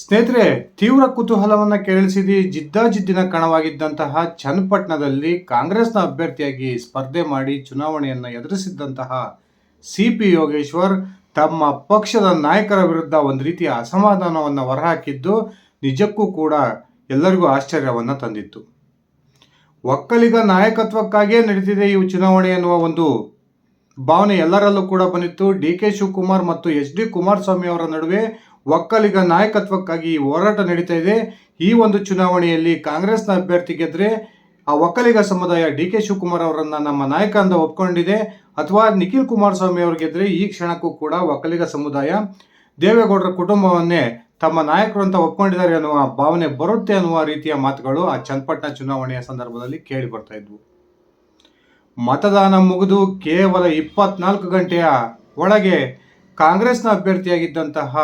ಸ್ನೇಹಿತರೆ, ತೀವ್ರ ಕುತೂಹಲವನ್ನು ಕೆರಳಿಸಿದ ಜಿದ್ದಾಜಿದ್ದಿನ ಕಣವಾಗಿದ್ದಂತಹ ಚನ್ನಪಟ್ಟಣದಲ್ಲಿ ಕಾಂಗ್ರೆಸ್ನ ಅಭ್ಯರ್ಥಿಯಾಗಿ ಸ್ಪರ್ಧೆ ಮಾಡಿ ಚುನಾವಣೆಯನ್ನು ಎದುರಿಸಿದ್ದಂತಹ ಸಿ.ಪಿ. ಯೋಗೇಶ್ವರ್ ತಮ್ಮ ಪಕ್ಷದ ನಾಯಕರ ವಿರುದ್ಧ ಒಂದು ರೀತಿಯ ಅಸಮಾಧಾನವನ್ನು ಹೊರಹಾಕಿದ್ದು ನಿಜಕ್ಕೂ ಕೂಡ ಎಲ್ಲರಿಗೂ ಆಶ್ಚರ್ಯವನ್ನು ತಂದಿತ್ತು. ಒಕ್ಕಲಿಗ ನಾಯಕತ್ವಕ್ಕಾಗಿಯೇ ನಡೀತಿದೆ ಈ ಚುನಾವಣೆ ಎನ್ನುವ ಒಂದು ಭಾವನೆ ಎಲ್ಲರಲ್ಲೂ ಕೂಡ ಬಂದಿತ್ತು. ಡಿ.ಕೆ. ಶಿವಕುಮಾರ್ ಮತ್ತು ಎಚ್.ಡಿ. ಕುಮಾರಸ್ವಾಮಿ ಅವರ ನಡುವೆ ಒಕ್ಕಲಿಗ ನಾಯಕತ್ವಕ್ಕಾಗಿ ಹೋರಾಟ ನಡೀತಾ ಇದೆ. ಈ ಒಂದು ಚುನಾವಣೆಯಲ್ಲಿ ಕಾಂಗ್ರೆಸ್ನ ಅಭ್ಯರ್ಥಿ ಗೆದ್ರೆ ಆ ಒಕ್ಕಲಿಗ ಸಮುದಾಯ ಡಿ.ಕೆ. ಶಿವಕುಮಾರ್ ಅವರನ್ನ ನಮ್ಮ ನಾಯಕ ಅಂತ ಒಪ್ಕೊಂಡಿದೆ, ಅಥವಾ ನಿಖಿಲ್ ಕುಮಾರಸ್ವಾಮಿ ಅವರು ಗೆದ್ರೆ ಈ ಕ್ಷಣಕ್ಕೂ ಕೂಡ ಒಕ್ಕಲಿಗ ಸಮುದಾಯ ದೇವೇಗೌಡರ ಕುಟುಂಬವನ್ನೇ ತಮ್ಮ ನಾಯಕರು ಅಂತ ಒಪ್ಕೊಂಡಿದ್ದಾರೆ ಅನ್ನುವ ಭಾವನೆ ಬರುತ್ತೆ ಅನ್ನುವ ರೀತಿಯ ಮಾತುಗಳು ಆ ಚನ್ನಪಟ್ಟಣ ಚುನಾವಣೆಯ ಸಂದರ್ಭದಲ್ಲಿ ಕೇಳಿ ಬರ್ತಾ ಇದ್ವು. ಮತದಾನ ಮುಗಿದು ಕೇವಲ 24 ಗಂಟೆಯ ಒಳಗೆ ಕಾಂಗ್ರೆಸ್ನ ಅಭ್ಯರ್ಥಿಯಾಗಿದ್ದಂತಹ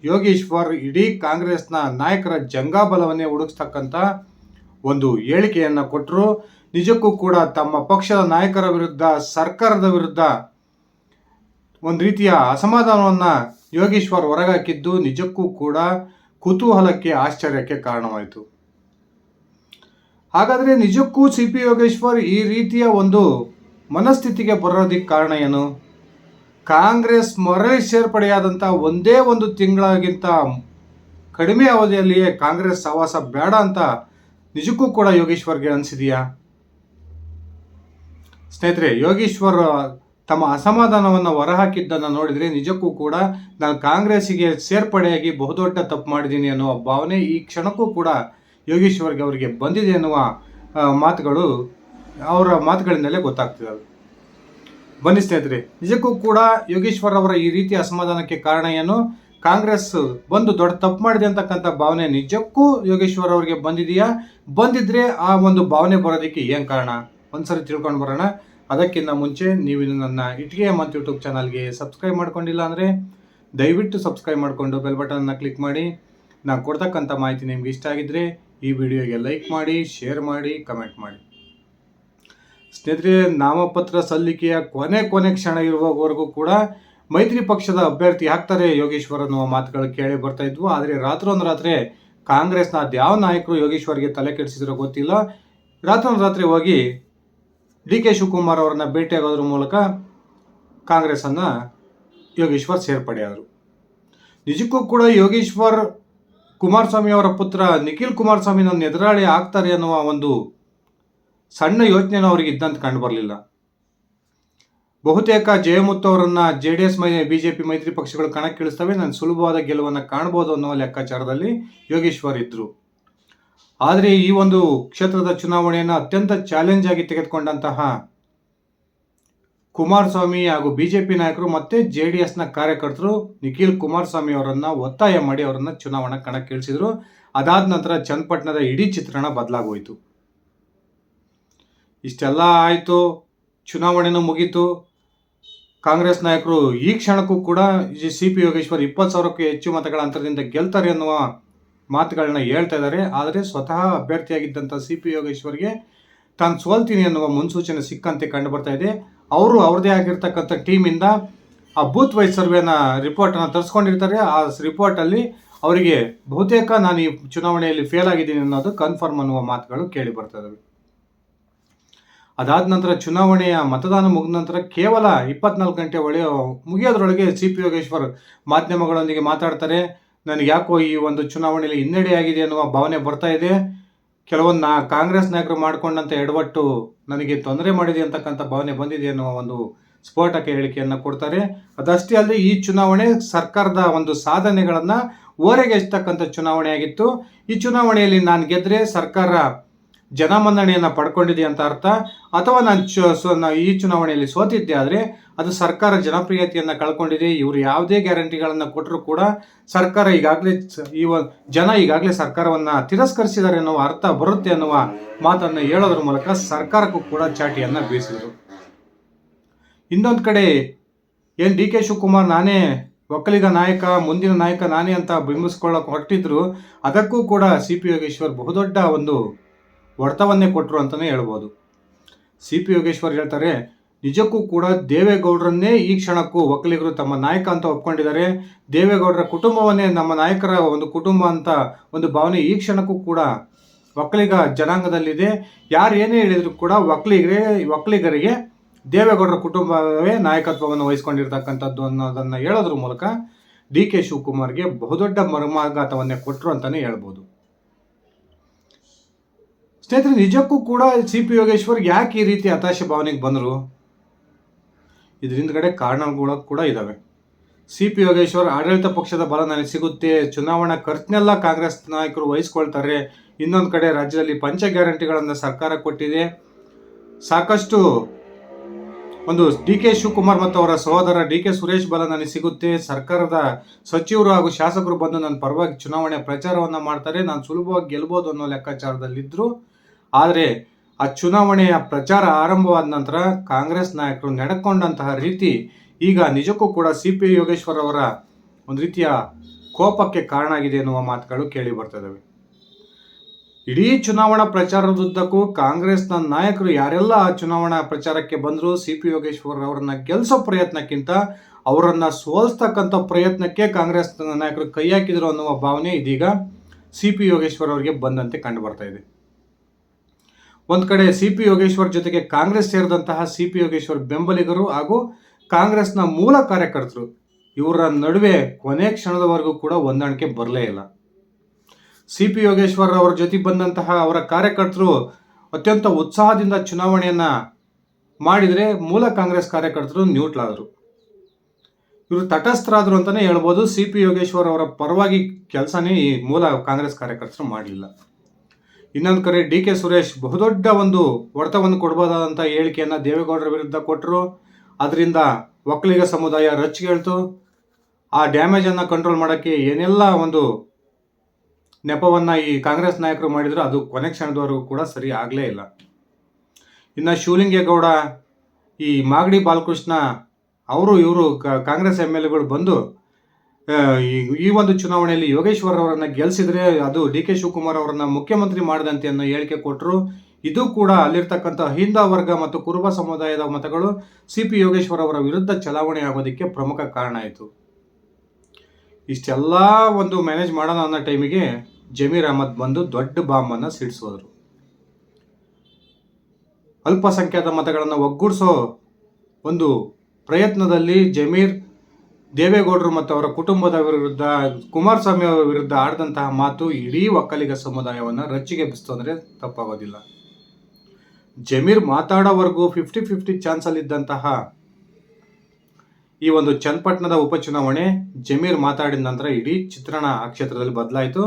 ಯೋಗೇಶ್ವರ್ ಇಡೀ ಕಾಂಗ್ರೆಸ್ನ ನಾಯಕರ ಜಂಗಾಬಲವನ್ನೇ ಹುಡುಕ್ತಕ್ಕಂಥ ಒಂದು ಹೇಳಿಕೆಯನ್ನು ಕೊಟ್ಟರು. ನಿಜಕ್ಕೂ ಕೂಡ ತಮ್ಮ ಪಕ್ಷದ ನಾಯಕರ ವಿರುದ್ಧ, ಸರ್ಕಾರದ ವಿರುದ್ಧ ಒಂದು ರೀತಿಯ ಅಸಮಾಧಾನವನ್ನು ಯೋಗೇಶ್ವರ್ ಹೊರಗಾಕಿದ್ದು ನಿಜಕ್ಕೂ ಕೂಡ ಕುತೂಹಲಕ್ಕೆ, ಆಶ್ಚರ್ಯಕ್ಕೆ ಕಾರಣವಾಯಿತು. ಹಾಗಾದರೆ ನಿಜಕ್ಕೂ ಸಿ.ಪಿ. ಯೋಗೇಶ್ವರ್ ಈ ರೀತಿಯ ಒಂದು ಮನಸ್ಥಿತಿಗೆ ಬರೋದಕ್ಕೆ ಕಾರಣ ಏನು? ಕಾಂಗ್ರೆಸ್ ಮರಳಿ ಸೇರ್ಪಡೆಯಾದಂಥ ಒಂದೇ ಒಂದು ತಿಂಗಳಿಗಿಂತ ಕಡಿಮೆ ಅವಧಿಯಲ್ಲಿಯೇ ಕಾಂಗ್ರೆಸ್ ಸಹವಾಸ ಬೇಡ ಅಂತ ನಿಜಕ್ಕೂ ಕೂಡ ಯೋಗೇಶ್ವರ್ಗೆ ಅನಿಸಿದೆಯಾ? ಸ್ನೇಹಿತರೆ, ಯೋಗೇಶ್ವರ್ ತಮ್ಮ ಅಸಮಾಧಾನವನ್ನು ಹೊರಹಾಕಿದ್ದನ್ನು ನೋಡಿದರೆ ನಿಜಕ್ಕೂ ಕೂಡ ನಾನು ಕಾಂಗ್ರೆಸ್ಸಿಗೆ ಸೇರ್ಪಡೆಯಾಗಿ ಬಹುದೊಡ್ಡ ತಪ್ಪು ಮಾಡಿದ್ದೀನಿ ಅನ್ನುವ ಭಾವನೆ ಈ ಕ್ಷಣಕ್ಕೂ ಕೂಡ ಯೋಗೇಶ್ವರ್ಗೆ ಅವರಿಗೆ ಬಂದಿದೆ ಎನ್ನುವ ಮಾತುಗಳು ಅವರ ಮಾತುಗಳಿಂದಲೇ ಗೊತ್ತಾಗ್ತಿದ್ದಾವೆ. ಬನ್ನಿ ಸ್ನೇಹಿತರೆ, ನಿಜಕ್ಕೂ ಕೂಡ ಯೋಗೇಶ್ವರ್ ಅವರ ಈ ರೀತಿಯ ಅಸಮಾಧಾನಕ್ಕೆ ಕಾರಣ ಏನು? ಕಾಂಗ್ರೆಸ್ ಬಂದು ದೊಡ್ಡ ತಪ್ಪು ಮಾಡಿದೆ ಅಂತಕ್ಕಂಥ ಭಾವನೆ ನಿಜಕ್ಕೂ ಯೋಗೇಶ್ವರ್ ಅವರಿಗೆ ಬಂದಿದೆಯಾ? ಬಂದಿದ್ರೆ ಆ ಒಂದು ಭಾವನೆ ಬರೋದಕ್ಕೆ ಏನು ಕಾರಣ? ಒಂದ್ಸರಿ ತಿಳ್ಕೊಂಡು ಬರೋಣ. ಅದಕ್ಕಿಂತ ಮುಂಚೆ ನೀವು ನನ್ನ ಇಟ್ಗೆ ಮತ್ತು ಯೂಟ್ಯೂಬ್ ಚಾನಲ್ಗೆ ಸಬ್ಸ್ಕ್ರೈಬ್ ಮಾಡ್ಕೊಂಡಿಲ್ಲ ಅಂದರೆ ದಯವಿಟ್ಟು ಸಬ್ಸ್ಕ್ರೈಬ್ ಮಾಡಿಕೊಂಡು ಬೆಲ್ ಬಟನ್ನ ಕ್ಲಿಕ್ ಮಾಡಿ. ನಾನು ಕೊಡ್ತಕ್ಕಂಥ ಮಾಹಿತಿ ನಿಮ್ಗೆ ಇಷ್ಟ ಆಗಿದ್ದರೆ ಈ ವಿಡಿಯೋಗೆ ಲೈಕ್ ಮಾಡಿ, ಶೇರ್ ಮಾಡಿ, ಕಮೆಂಟ್ ಮಾಡಿ. ಸ್ನೇಹಿತರೆ, ನಾಮಪತ್ರ ಸಲ್ಲಿಕೆಯ ಕೊನೆ ಕ್ಷಣ ಇರುವವರೆಗೂ ಕೂಡ ಮೈತ್ರಿ ಪಕ್ಷದ ಅಭ್ಯರ್ಥಿ ಆಗ್ತಾರೆ ಯೋಗೇಶ್ವರ್ ಅನ್ನುವ ಮಾತುಗಳು ಕೇಳಿ ಬರ್ತಾ ಇದ್ವು. ಆದರೆ ರಾತ್ರಿ ಕಾಂಗ್ರೆಸ್ನ ಯಾವ ನಾಯಕರು ಯೋಗೇಶ್ವರ್ಗೆ ತಲೆ ಕೆಡಿಸಿದ್ರೋ ಗೊತ್ತಿಲ್ಲ, ರಾತ್ರಿ ಹೋಗಿ ಡಿ.ಕೆ. ಶಿವಕುಮಾರ್ ಅವರನ್ನ ಭೇಟಿಯಾಗೋದ್ರ ಮೂಲಕ ಕಾಂಗ್ರೆಸ್ಸನ್ನು ಯೋಗೇಶ್ವರ್ ಸೇರ್ಪಡೆಯಾದರು. ನಿಜಕ್ಕೂ ಕೂಡ ಯೋಗೇಶ್ವರ್ ಕುಮಾರಸ್ವಾಮಿ ಅವರ ಪುತ್ರ ನಿಖಿಲ್ ಕುಮಾರಸ್ವಾಮಿ ನನ್ನ ಎದುರಾಳಿ ಆಗ್ತಾರೆ ಅನ್ನುವ ಒಂದು ಸಣ್ಣ ಯೋಚನೆಯನ್ನು ಅವರಿಗೆ ಇದ್ದಂತ ಕಂಡು ಬರಲಿಲ್ಲ. ಬಹುತೇಕ ಜಯಮುತ್ತು ಅವರನ್ನು JDS BJP ಮೈತ್ರಿ ಪಕ್ಷಗಳು ಕಣಕ್ಕಿಳಿಸ್ತವೆ, ನಾನು ಸುಲಭವಾದ ಗೆಲುವನ್ನು ಕಾಣ್ಬೋದು ಅನ್ನೋ ಲೆಕ್ಕಾಚಾರದಲ್ಲಿ ಯೋಗೇಶ್ವರ್ ಇದ್ದರು. ಆದರೆ ಈ ಒಂದು ಕ್ಷೇತ್ರದ ಚುನಾವಣೆಯನ್ನು ಅತ್ಯಂತ ಚಾಲೆಂಜ್ ಆಗಿ ತೆಗೆದುಕೊಂಡಂತಹ ಕುಮಾರಸ್ವಾಮಿ ಹಾಗೂ BJP ನಾಯಕರು ಮತ್ತು JDSನ ಕಾರ್ಯಕರ್ತರು ನಿಖಿಲ್ ಕುಮಾರಸ್ವಾಮಿ ಅವರನ್ನು ಒತ್ತಾಯ ಮಾಡಿ ಅವರನ್ನು ಚುನಾವಣಾ ಕಣಕ್ಕಿಳಿಸಿದರು. ಅದಾದ ನಂತರ ಚನ್ನಪಟ್ಟಣದ ಇಡೀ ಚಿತ್ರಣ ಬದಲಾಗೋಯಿತು. ಇಷ್ಟೆಲ್ಲ ಆಯಿತು, ಚುನಾವಣೆನೂ ಮುಗೀತು. ಕಾಂಗ್ರೆಸ್ ನಾಯಕರು ಈ ಕ್ಷಣಕ್ಕೂ ಕೂಡ ಸಿ.ಪಿ. ಯೋಗೇಶ್ವರ್ 20,000ಕ್ಕೂ ಹೆಚ್ಚು ಮತಗಳ ಅಂತರದಿಂದ ಗೆಲ್ತಾರೆ ಅನ್ನುವ ಮಾತುಗಳನ್ನ ಹೇಳ್ತಾ ಇದ್ದಾರೆ. ಆದರೆ ಸ್ವತಃ ಅಭ್ಯರ್ಥಿಯಾಗಿದ್ದಂಥ ಸಿ.ಪಿ. ಯೋಗೇಶ್ವರ್ಗೆ ತಾನು ಸೋಲ್ತೀನಿ ಅನ್ನುವ ಮುನ್ಸೂಚನೆ ಸಿಕ್ಕಂತೆ ಕಂಡು ಬರ್ತಾ ಇದೆ. ಅವರು ಅವ್ರದ್ದೇ ಆಗಿರ್ತಕ್ಕಂಥ ಟೀಮಿಂದ ಆ ಬೂತ್ ವೈಸ್ ಸರ್ವೆನ ರಿಪೋರ್ಟನ್ನು ತರಿಸ್ಕೊಂಡಿರ್ತಾರೆ. ಆ ರಿಪೋರ್ಟಲ್ಲಿ ಅವರಿಗೆ ಬಹುತೇಕ ನಾನು ಈ ಚುನಾವಣೆಯಲ್ಲಿ ಫೇಲ್ ಆಗಿದ್ದೀನಿ ಅನ್ನೋದು ಕನ್ಫರ್ಮ್ ಅನ್ನುವ ಮಾತುಗಳು ಕೇಳಿ ಬರ್ತಾ ಇದ್ದಾವೆ. ಅದಾದ ನಂತರ ಚುನಾವಣೆಯ ಮತದಾನ ಮುಗಿದ ನಂತರ ಕೇವಲ 24 ಗಂಟೆ ಮುಗಿಯೋದ್ರೊಳಗೆ ಸಿ.ಪಿ. ಯೋಗೇಶ್ವರ್ ಮಾಧ್ಯಮಗಳೊಂದಿಗೆ ಮಾತಾಡ್ತಾರೆ. ನನಗೆ ಯಾಕೋ ಈ ಒಂದು ಚುನಾವಣೆಯಲ್ಲಿ ಹಿನ್ನಡೆಯಾಗಿದೆ ಅನ್ನುವ ಭಾವನೆ ಬರ್ತಾ ಇದೆ, ಕೆಲವೊಂದು ಕಾಂಗ್ರೆಸ್ ನಾಯಕರು ಮಾಡಿಕೊಂಡಂಥ ಎಡವಟ್ಟು ನನಗೆ ತೊಂದರೆ ಮಾಡಿದೆ ಅಂತಕ್ಕಂಥ ಭಾವನೆ ಬಂದಿದೆ ಅನ್ನುವ ಒಂದು ಸ್ಫೋಟಕ ಹೇಳಿಕೆಯನ್ನು ಕೊಡ್ತಾರೆ. ಅದಷ್ಟೇ ಅಲ್ಲದೆ ಈ ಚುನಾವಣೆ ಸರ್ಕಾರದ ಒಂದು ಸಾಧನೆಗಳನ್ನು ಓರೆಗೆಚ್ಚತಕ್ಕಂಥ ಚುನಾವಣೆ ಆಗಿತ್ತು. ಈ ಚುನಾವಣೆಯಲ್ಲಿ ನಾನು ಗೆದ್ದರೆ ಸರ್ಕಾರ ಜನಮನ್ನಣೆಯನ್ನು ಪಡ್ಕೊಂಡಿದೆ ಅಂತ ಅರ್ಥ, ಅಥವಾ ನಾನು ಈ ಚುನಾವಣೆಯಲ್ಲಿ ಸೋತಿದ್ದೆ ಆದರೆ ಅದು ಸರ್ಕಾರ ಜನಪ್ರಿಯತೆಯನ್ನು ಕಳ್ಕೊಂಡಿದೆ, ಇವರು ಯಾವುದೇ ಗ್ಯಾರಂಟಿಗಳನ್ನು ಕೊಟ್ಟರೂ ಕೂಡ ಸರ್ಕಾರ ಜನ ಈಗಾಗಲೇ ಸರ್ಕಾರವನ್ನು ತಿರಸ್ಕರಿಸಿದ್ದಾರೆ ಅನ್ನುವ ಅರ್ಥ ಬರುತ್ತೆ ಅನ್ನುವ ಮಾತನ್ನು ಹೇಳೋದ್ರ ಮೂಲಕ ಸರ್ಕಾರಕ್ಕೂ ಕೂಡ ಚಾಟಿಯನ್ನು ಬೀಸಿದರು. ಇನ್ನೊಂದು ಕಡೆ ಏನು ಡಿ.ಕೆ. ಶಿವಕುಮಾರ್ ನಾನೇ ಒಕ್ಕಲಿಗ ನಾಯಕ, ಮುಂದಿನ ನಾಯಕ ನಾನೇ ಅಂತ ಬಿಂಬಿಸ್ಕೊಳ್ಳೋಕೆ ಹೊರಟಿದ್ರು, ಅದಕ್ಕೂ ಕೂಡ ಸಿ.ಪಿ. ಯೋಗೇಶ್ವರ್ ಬಹುದೊಡ್ಡ ಒಂದು ಹೊಡೆತವನ್ನೇ ಕೊಟ್ಟರು ಅಂತಲೇ ಹೇಳ್ಬೋದು. ಸಿ.ಪಿ. ಯೋಗೇಶ್ವರ್ ಹೇಳ್ತಾರೆ, ನಿಜಕ್ಕೂ ಕೂಡ ದೇವೇಗೌಡರನ್ನೇ ಈ ಕ್ಷಣಕ್ಕೂ ಒಕ್ಕಲಿಗರು ತಮ್ಮ ನಾಯಕ ಅಂತ ಒಪ್ಕೊಂಡಿದ್ದಾರೆ. ದೇವೇಗೌಡರ ಕುಟುಂಬವನ್ನೇ ನಮ್ಮ ನಾಯಕರ ಒಂದು ಕುಟುಂಬ ಅಂತ ಒಂದು ಭಾವನೆ ಈ ಕ್ಷಣಕ್ಕೂ ಕೂಡ ಒಕ್ಕಲಿಗ ಜನಾಂಗದಲ್ಲಿದೆ. ಯಾರು ಏನೇ ಹೇಳಿದ್ರು ಕೂಡ ಒಕ್ಕಲಿಗರಿಗೆ ದೇವೇಗೌಡರ ಕುಟುಂಬವೇ ನಾಯಕತ್ವವನ್ನು ವಹಿಸ್ಕೊಂಡಿರ್ತಕ್ಕಂಥದ್ದು ಅನ್ನೋದನ್ನು ಹೇಳೋದ್ರ ಮೂಲಕ DK ಶಿವಕುಮಾರ್ಗೆ ಬಹುದೊಡ್ಡ ಮರ್ಮಾಘಾತವನ್ನೇ ಕೊಟ್ಟರು ಅಂತಲೇ ಹೇಳ್ಬೋದು. ಸ್ನೇಹಿತರೆ, ನಿಜಕ್ಕೂ ಕೂಡ CP ಯೋಗೇಶ್ವರ್ ಯಾಕೆ ಈ ರೀತಿ ಹತಾಶೆ ಭಾವನೆಗೆ ಬಂದರು? ಇದ್ರ ಹಿಂದ್ಗಡೆ ಕಾರಣಗಳು ಕೂಡ ಇದ್ದಾವೆ. CP ಯೋಗೇಶ್ವರ್ ಆಡಳಿತ ಪಕ್ಷದ ಬಲ ನನಗೆ ಸಿಗುತ್ತೆ, ಚುನಾವಣಾ ಖರ್ಚನ್ನೆಲ್ಲ ಕಾಂಗ್ರೆಸ್ ನಾಯಕರು ವಹಿಸ್ಕೊಳ್ತಾರೆ, ಇನ್ನೊಂದು ಕಡೆ ರಾಜ್ಯದಲ್ಲಿ ಪಂಚ ಗ್ಯಾರಂಟಿಗಳನ್ನು ಸರ್ಕಾರ ಕೊಟ್ಟಿದೆ, ಸಾಕಷ್ಟು ಒಂದು DK ಶಿವಕುಮಾರ್ ಮತ್ತು ಅವರ ಸಹೋದರ DK ಸುರೇಶ್ ಬಲ ನನಗೆ ಸಿಗುತ್ತೆ, ಸರ್ಕಾರದ ಸಚಿವರು ಹಾಗೂ ಶಾಸಕರು ಬಂದು ನನ್ನ ಪರವಾಗಿ ಚುನಾವಣೆ ಪ್ರಚಾರವನ್ನು ಮಾಡ್ತಾರೆ, ನಾನು ಸುಲಭವಾಗಿ ಗೆಲ್ಬೋದು ಅನ್ನೋ ಲೆಕ್ಕಾಚಾರದಲ್ಲಿದ್ದರು. ಆದರೆ ಆ ಚುನಾವಣೆಯ ಪ್ರಚಾರ ಆರಂಭವಾದ ನಂತರ ಕಾಂಗ್ರೆಸ್ ನಾಯಕರು ನಡೆಕೊಂಡಂತಹ ರೀತಿ ಈಗ ನಿಜಕ್ಕೂ ಕೂಡ CP ಯೋಗೇಶ್ವರ್ ಅವರ ಒಂದು ರೀತಿಯ ಕೋಪಕ್ಕೆ ಕಾರಣ ಆಗಿದೆ ಎನ್ನುವ ಮಾತುಗಳು ಕೇಳಿ ಬರ್ತದವೆ. ಇಡೀ ಚುನಾವಣಾ ಪ್ರಚಾರದುದ್ದಕ್ಕೂ ಕಾಂಗ್ರೆಸ್ನ ನಾಯಕರು ಯಾರೆಲ್ಲ ಆ ಚುನಾವಣಾ ಪ್ರಚಾರಕ್ಕೆ ಬಂದರೂ CP ಯೋಗೇಶ್ವರ್ ಅವರನ್ನ ಗೆಲ್ಲಿಸೋ ಪ್ರಯತ್ನಕ್ಕಿಂತ ಅವರನ್ನ ಸೋಲಿಸ್ತಕ್ಕಂಥ ಪ್ರಯತ್ನಕ್ಕೆ ಕಾಂಗ್ರೆಸ್ ನಾಯಕರು ಕೈ ಹಾಕಿದ್ರು ಅನ್ನುವ ಭಾವನೆ ಇದೀಗ CP ಯೋಗೇಶ್ವರ್ ಅವರಿಗೆ ಬಂದಂತೆ ಕಂಡು ಬರ್ತಾ ಇದೆ. ಒಂದು ಕಡೆ CP ಯೋಗೇಶ್ವರ್ ಜೊತೆಗೆ ಕಾಂಗ್ರೆಸ್ ಸೇರಿದಂತಹ CP ಯೋಗೇಶ್ವರ್ ಬೆಂಬಲಿಗರು ಹಾಗೂ ಕಾಂಗ್ರೆಸ್ನ ಮೂಲ ಕಾರ್ಯಕರ್ತರು ಇವರ ನಡುವೆ ಕೊನೆ ಕ್ಷಣದವರೆಗೂ ಕೂಡ ಹೊಂದಾಣಿಕೆ ಬರಲೇ ಇಲ್ಲ. CP ಯೋಗೇಶ್ವರ್ ಅವರ ಜೊತೆ ಬಂದಂತಹ ಅವರ ಕಾರ್ಯಕರ್ತರು ಅತ್ಯಂತ ಉತ್ಸಾಹದಿಂದ ಚುನಾವಣೆಯನ್ನು ಮಾಡಿದರೆ ಮೂಲ ಕಾಂಗ್ರೆಸ್ ಕಾರ್ಯಕರ್ತರು ನ್ಯೂಟ್ಲ್ ಆದರು. ಇವರು ತಟಸ್ಥರಾದರು ಅಂತಲೇ ಹೇಳ್ಬೋದು. CP ಯೋಗೇಶ್ವರ್ ಅವರ ಪರವಾಗಿ ಕೆಲಸನೇ ಈ ಮೂಲ ಕಾಂಗ್ರೆಸ್ ಕಾರ್ಯಕರ್ತರು ಮಾಡಲಿಲ್ಲ. ಇನ್ನೊಂದು ಕಡೆ DK ಸುರೇಶ್ ಬಹುದೊಡ್ಡ ಒಂದು ಹೊಡೆತವನ್ನು ಕೊಡ್ಬೋದಾದಂಥ ಹೇಳಿಕೆಯನ್ನು ದೇವೇಗೌಡರ ವಿರುದ್ಧ ಕೊಟ್ಟರು. ಅದರಿಂದ ಒಕ್ಕಲಿಗ ಸಮುದಾಯ ರೊಚ್ಚಿಗೇಳ್ತು. ಆ ಡ್ಯಾಮೇಜನ್ನು ಕಂಟ್ರೋಲ್ ಮಾಡೋಕ್ಕೆ ಏನೆಲ್ಲ ಒಂದು ನೆಪವನ್ನು ಈ ಕಾಂಗ್ರೆಸ್ ನಾಯಕರು ಮಾಡಿದ್ರು ಅದು ಕೊನೆ ಕ್ಷಣದವರೆಗೂ ಕೂಡ ಸರಿ ಆಗಲೇ ಇಲ್ಲ. ಇನ್ನು ಶಿವಲಿಂಗೇಗೌಡ, ಈ ಮಾಗಡಿ ಬಾಲಕೃಷ್ಣ ಇವರು ಕಾಂಗ್ರೆಸ್ MLAಗಳು ಬಂದು ಈ ಒಂದು ಚುನಾವಣೆಯಲ್ಲಿ ಯೋಗೇಶ್ವರ್ ಅವರನ್ನು ಗೆಲ್ಲಿಸಿದ್ರೆ ಅದು DK ಶಿವಕುಮಾರ್ ಅವರನ್ನ ಮುಖ್ಯಮಂತ್ರಿ ಮಾಡದಂತೆ ಅನ್ನೋ ಹೇಳಿಕೆ ಕೊಟ್ಟರು. ಇದು ಕೂಡ ಅಲ್ಲಿರ್ತಕ್ಕಂಥ ಹಿಂದ ವರ್ಗ ಮತ್ತು ಕುರುಬ ಸಮುದಾಯದ ಮತಗಳು CP ಯೋಗೇಶ್ವರ್ ಅವರ ವಿರುದ್ಧ ಚಲಾವಣೆ ಆಗೋದಕ್ಕೆ ಪ್ರಮುಖ ಕಾರಣ ಆಯಿತು. ಇಷ್ಟೆಲ್ಲ ಒಂದು ಮ್ಯಾನೇಜ್ ಮಾಡೋಣ ಅನ್ನೋ ಟೈಮಿಗೆ ಜಮೀರ್ ಅಹಮದ್ ಬಂದು ದೊಡ್ಡ ಬಾಂಬನ್ನು ಸಿಡಿಸೋದ್ರು. ಅಲ್ಪಸಂಖ್ಯಾತ ಮತಗಳನ್ನು ಒಗ್ಗೂಡಿಸೋ ಒಂದು ಪ್ರಯತ್ನದಲ್ಲಿ ಜಮೀರ್ ದೇವೇಗೌಡರು ಮತ್ತು ಅವರ ಕುಟುಂಬದ ವಿರುದ್ಧ, ಕುಮಾರಸ್ವಾಮಿ ಅವರ ವಿರುದ್ಧ ಆಡಿದಂತಹ ಮಾತು ಇಡೀ ಒಕ್ಕಲಿಗ ಸಮುದಾಯವನ್ನು ರಚ್ಚಿಗೆಬ್ಬಿಸ್ತು ಅಂದರೆ ತಪ್ಪಾಗೋದಿಲ್ಲ. ಜಮೀರ್ ಮಾತಾಡೋವರೆಗೂ 50-50 ಚಾನ್ಸಲ್ಲಿದ್ದಂತಹ ಈ ಒಂದು ಚನ್ನಪಟ್ಟಣದ ಉಪಚುನಾವಣೆ ಜಮೀರ್ ಮಾತಾಡಿದ ನಂತರ ಇಡೀ ಚಿತ್ರಣ ಆ ಕ್ಷೇತ್ರದಲ್ಲಿ ಬದಲಾಯಿತು.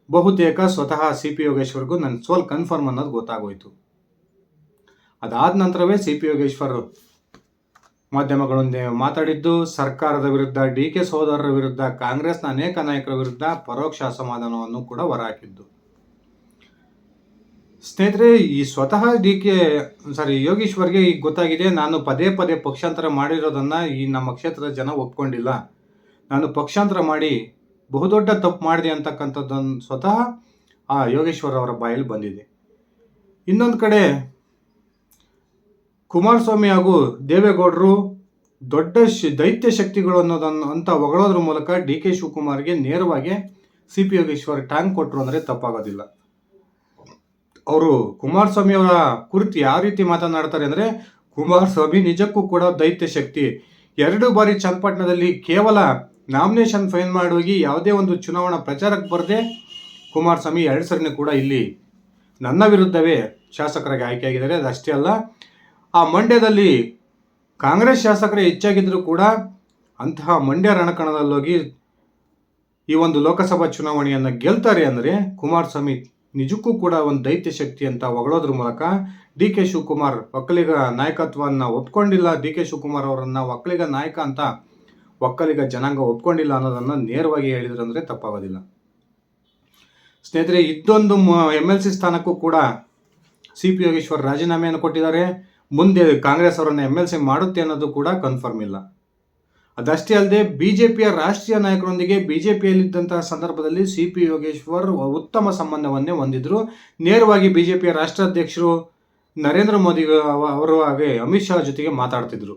ಬಹುತೇಕ ಸ್ವತಃ CP ಯೋಗೇಶ್ವರ್ಗೂ ನನ್ನ ಸೋಲ್ ಕನ್ಫರ್ಮ್ ಅನ್ನೋದು ಗೊತ್ತಾಗೋಯ್ತು. ಅದಾದ ನಂತರವೇ CP ಯೋಗೇಶ್ವರ್ ಮಾಧ್ಯಮಗಳೊಂದಿಗೆ ಮಾತಾಡಿದ್ದು ಸರ್ಕಾರದ ವಿರುದ್ಧ, DK ಸಹೋದರರ ವಿರುದ್ಧ, ಕಾಂಗ್ರೆಸ್ನ ಅನೇಕ ನಾಯಕರ ವಿರುದ್ಧ ಪರೋಕ್ಷ ಅಸಮಾಧಾನವನ್ನು ಕೂಡ ಹೊರಹಾಕಿದ್ದು. ಸ್ನೇಹಿತರೆ, ಈ ಸ್ವತಃ ಯೋಗೇಶ್ವರ್ಗೆ ಈಗ ಗೊತ್ತಾಗಿದೆ, ನಾನು ಪದೇ ಪದೇ ಪಕ್ಷಾಂತರ ಮಾಡಿರೋದನ್ನು ಈ ನಮ್ಮ ಕ್ಷೇತ್ರದ ಜನ ಒಪ್ಕೊಂಡಿಲ್ಲ, ನಾನು ಪಕ್ಷಾಂತರ ಮಾಡಿ ಬಹುದೊಡ್ಡ ತಪ್ಪು ಮಾಡಿದೆ ಅಂತಕ್ಕಂಥದ್ದನ್ನು ಸ್ವತಃ ಆ ಯೋಗೇಶ್ವರ್ ಅವರ ಬಾಯಲ್ಲಿ ಬಂದಿದೆ. ಇನ್ನೊಂದು ಕಡೆ ಕುಮಾರಸ್ವಾಮಿ ಹಾಗೂ ದೇವೇಗೌಡರು ದೊಡ್ಡ ದೈತ್ಯ ಶಕ್ತಿಗಳು ಅನ್ನೋದನ್ನು ಅಂತ ಹೊಗಳೋದ್ರ ಮೂಲಕ DK ಶಿವಕುಮಾರ್ಗೆ ನೇರವಾಗಿ CP ಯೋಗೇಶ್ವರ್ ಟ್ಯಾಂಕ್ ಕೊಟ್ಟರು ಅಂದರೆ ತಪ್ಪಾಗೋದಿಲ್ಲ. ಅವರು ಕುಮಾರಸ್ವಾಮಿ ಅವರ ಕುರಿತು ಯಾವ ರೀತಿ ಮಾತನಾಡ್ತಾರೆ ಅಂದರೆ, ಕುಮಾರಸ್ವಾಮಿ ನಿಜಕ್ಕೂ ಕೂಡ ದೈತ್ಯ ಶಕ್ತಿ. 2 ಬಾರಿ ಚನ್ನಪಟ್ಟಣದಲ್ಲಿ ಕೇವಲ ನಾಮಿನೇಷನ್ ಫೈಲ್ ಮಾಡೋಗಿ ಯಾವುದೇ ಒಂದು ಚುನಾವಣಾ ಪ್ರಚಾರಕ್ಕೆ ಬರದೆ ಕುಮಾರಸ್ವಾಮಿ 2 ಸರಿನೂ ಕೂಡ ಇಲ್ಲಿ ನನ್ನ ವಿರುದ್ಧವೇ ಶಾಸಕರಾಗಿ ಆಯ್ಕೆಯಾಗಿದ್ದಾರೆ. ಅದಷ್ಟೇ ಅಲ್ಲ, ಆ ಮಂಡ್ಯದಲ್ಲಿ ಕಾಂಗ್ರೆಸ್ ಶಾಸಕರೇ ಹೆಚ್ಚಾಗಿದ್ದರೂ ಕೂಡ ಅಂತಹ ಮಂಡ್ಯ ರಣಕಣದಲ್ಲೋಗಿ ಈ ಒಂದು ಲೋಕಸಭಾ ಚುನಾವಣೆಯನ್ನು ಗೆಲ್ತಾರೆ ಅಂದರೆ ಕುಮಾರಸ್ವಾಮಿ ನಿಜಕ್ಕೂ ಕೂಡ ಒಂದು ದೈತ್ಯ ಶಕ್ತಿ ಅಂತ ಹೊಗಳೋದ್ರ ಮೂಲಕ DK ಶಿವಕುಮಾರ್ ಒಕ್ಕಲಿಗ ನಾಯಕತ್ವವನ್ನು ಒಪ್ಕೊಂಡಿಲ್ಲ, DK ಶಿವಕುಮಾರ್ ಅವರನ್ನು ಒಕ್ಕಲಿಗ ನಾಯಕ ಅಂತ ಒಕ್ಕಲಿಗ ಜನಾಂಗ ಒಪ್ಕೊಂಡಿಲ್ಲ ಅನ್ನೋದನ್ನು ನೇರವಾಗಿ ಹೇಳಿದ್ರು ಅಂದರೆ ತಪ್ಪಾಗೋದಿಲ್ಲ. ಸ್ನೇಹಿತರೆ, ಇದೊಂದು MLC ಸ್ಥಾನಕ್ಕೂ ಕೂಡ CP ಯೋಗೇಶ್ವರ್ ರಾಜೀನಾಮೆಯನ್ನು ಕೊಟ್ಟಿದ್ದಾರೆ. ಮುಂದೆ ಕಾಂಗ್ರೆಸ್ ಅವರನ್ನು MLC ಮಾಡುತ್ತೆ ಅನ್ನೋದು ಕೂಡ ಕನ್ಫರ್ಮ್ ಇಲ್ಲ. ಅದಷ್ಟೇ ಅಲ್ಲದೆ BJPಯ ರಾಷ್ಟ್ರೀಯ ನಾಯಕರೊಂದಿಗೆ BJPಯಲ್ಲಿದ್ದಂತಹ ಸಂದರ್ಭದಲ್ಲಿ CP ಯೋಗೇಶ್ವರ್ ಉತ್ತಮ ಸಂಬಂಧವನ್ನೇ ಹೊಂದಿದ್ರು. ನೇರವಾಗಿ BJPಯ ರಾಷ್ಟ್ರಾಧ್ಯಕ್ಷರು ನರೇಂದ್ರ ಮೋದಿ ಅವರು ಹಾಗೆ ಅಮಿತ್ ಶಾ ಜೊತೆಗೆ ಮಾತಾಡ್ತಿದ್ರು.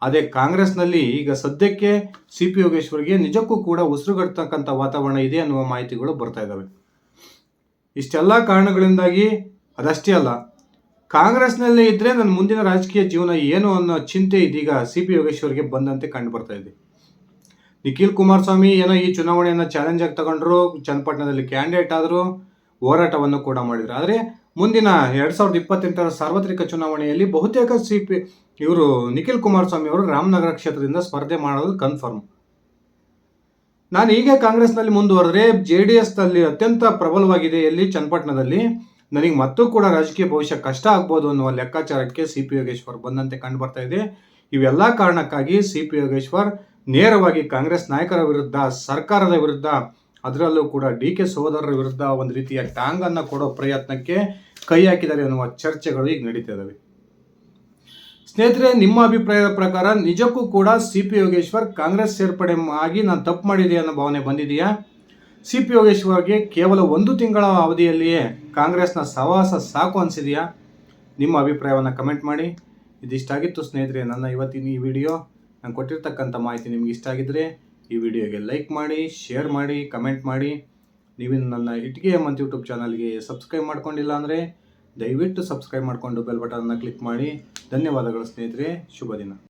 ಅದೇ ಕಾಂಗ್ರೆಸ್ನಲ್ಲಿ ಈಗ ಸದ್ಯಕ್ಕೆ ಸಿ ಪಿ ಯೋಗೇಶ್ವರ್ಗೆ ನಿಜಕ್ಕೂ ಕೂಡ ಉಸಿರುಗಟ್ಟತಕ್ಕಂಥ ವಾತಾವರಣ ಇದೆ ಅನ್ನುವ ಮಾಹಿತಿಗಳು ಬರ್ತಾ ಇದ್ದಾವೆ. ಇಷ್ಟೆಲ್ಲ ಕಾರಣಗಳಿಂದಾಗಿ ಅದಷ್ಟೇ ಅಲ್ಲ, ಕಾಂಗ್ರೆಸ್ನಲ್ಲೇ ಇದ್ದರೆ ನನ್ನ ಮುಂದಿನ ರಾಜಕೀಯ ಜೀವನ ಏನು ಅನ್ನೋ ಚಿಂತೆ ಇದೀಗ ಸಿ ಪಿ ಯೋಗೇಶ್ವರ್ಗೆ ಬಂದಂತೆ ಕಂಡು ಬರ್ತಾ ಇದೆ. ನಿಖಿಲ್ ಕುಮಾರಸ್ವಾಮಿ ಏನೋ ಈ ಚುನಾವಣೆಯನ್ನು ಚಾಲೆಂಜ್ ಆಗಿ ತಗೊಂಡ್ರು, ಚನ್ನಪಟ್ಟಣದಲ್ಲಿ ಕ್ಯಾಂಡಿಡೇಟ್ ಆದರು, ಹೋರಾಟವನ್ನು ಕೂಡ ಮಾಡಿದರು. ಆದರೆ ಮುಂದಿನ 2028ರ ಸಾರ್ವತ್ರಿಕ ಚುನಾವಣೆಯಲ್ಲಿ ಬಹುತೇಕ ಇವರು ನಿಖಿಲ್ ಕುಮಾರಸ್ವಾಮಿ ಅವರು ರಾಮನಗರ ಕ್ಷೇತ್ರದಿಂದ ಸ್ಪರ್ಧೆ ಮಾಡೋದು ಕನ್ಫರ್ಮ್. ನಾನು ಹೀಗೆ ಕಾಂಗ್ರೆಸ್ನಲ್ಲಿ ಮುಂದುವರೆದ್ರೆ JDSನಲ್ಲಿ ಅತ್ಯಂತ ಪ್ರಬಲವಾಗಿದೆ ಎಲ್ಲಿ ಚನ್ನಪಟ್ಟಣದಲ್ಲಿ, ನನಗೆ ಮತ್ತೂ ಕೂಡ ರಾಜಕೀಯ ಭವಿಷ್ಯ ಕಷ್ಟ ಆಗ್ಬೋದು ಅನ್ನುವ ಲೆಕ್ಕಾಚಾರಕ್ಕೆ ಸಿ ಪಿ ಯೋಗೇಶ್ವರ್ ಬಂದಂತೆ ಕಂಡು ಬರ್ತಾ ಇದೆ. ಇವೆಲ್ಲ ಕಾರಣಕ್ಕಾಗಿ ಸಿ ಪಿ ಯೋಗೇಶ್ವರ್ ನೇರವಾಗಿ ಕಾಂಗ್ರೆಸ್ ನಾಯಕರ ವಿರುದ್ಧ, ಸರ್ಕಾರದ ವಿರುದ್ಧ, ಅದರಲ್ಲೂ ಕೂಡ DK ಸಹೋದರರ ವಿರುದ್ಧ ಒಂದು ರೀತಿಯ ಟಾಂಗನ್ನು ಕೊಡೋ ಪ್ರಯತ್ನಕ್ಕೆ ಕೈ ಹಾಕಿದ್ದಾರೆ ಅನ್ನುವ ಚರ್ಚೆಗಳು ಈಗ ನಡೀತಾ ಇದ್ದಾವೆ. ಸ್ನೇಹಿತರೆ, ನಿಮ್ಮ ಅಭಿಪ್ರಾಯದ ಪ್ರಕಾರ ನಿಜಕ್ಕೂ ಕೂಡ ಸಿ ಪಿ ಯೋಗೇಶ್ವರ್ ಕಾಂಗ್ರೆಸ್ ಸೇರ್ಪಡೆ ಆಗಿ ನಾನು ತಪ್ಪು ಮಾಡಿದೆ ಅನ್ನೋ ಭಾವನೆ ಬಂದಿದೆಯಾ? ಸಿ ಪಿ ಯೋಗೇಶ್ವರ್ಗೆ ಕೇವಲ 1 ತಿಂಗಳ ಅವಧಿಯಲ್ಲಿಯೇ ಕಾಂಗ್ರೆಸ್ನ ಸಹವಾಸ ಸಾಕು ಅನಿಸಿದೆಯಾ? ನಿಮ್ಮ ಅಭಿಪ್ರಾಯವನ್ನು ಕಮೆಂಟ್ ಮಾಡಿ. ಇದಿಷ್ಟಾಗಿತ್ತು ಸ್ನೇಹಿತರೆ ನನ್ನ ಇವತ್ತಿನ ಈ ವಿಡಿಯೋ. ನಾನು ಕೊಟ್ಟಿರ್ತಕ್ಕಂಥ ಮಾಹಿತಿ ನಿಮಗೆ ಇಷ್ಟ ಆಗಿದ್ದರೆ ಈ ವಿಡಿಯೋಗೆ ಲೈಕ್ ಮಾಡಿ, ಶೇರ್ ಮಾಡಿ, ಕಮೆಂಟ್ ಮಾಡಿ. ನೀವು ನನ್ನ ಇಟ್ಗೆ ಹೇಮಂತ್ ಯೂಟ್ಯೂಬ್ ಚಾನಲ್ಗೆ ಸಬ್ಸ್ಕ್ರೈಬ್ ಮಾಡ್ಕೊಂಡಿಲ್ಲ ಅಂದರೆ ದಯವಿಟ್ಟು ಸಬ್ಸ್ಕ್ರೈಬ್ ಮಾಡಿಕೊಂಡು ಬೆಲ್ ಬಟನ್ನ ಕ್ಲಿಕ್ ಮಾಡಿ. ಧನ್ಯವಾದಗಳು ಸ್ನೇಹಿತರೆ, ಶುಭ ದಿನ.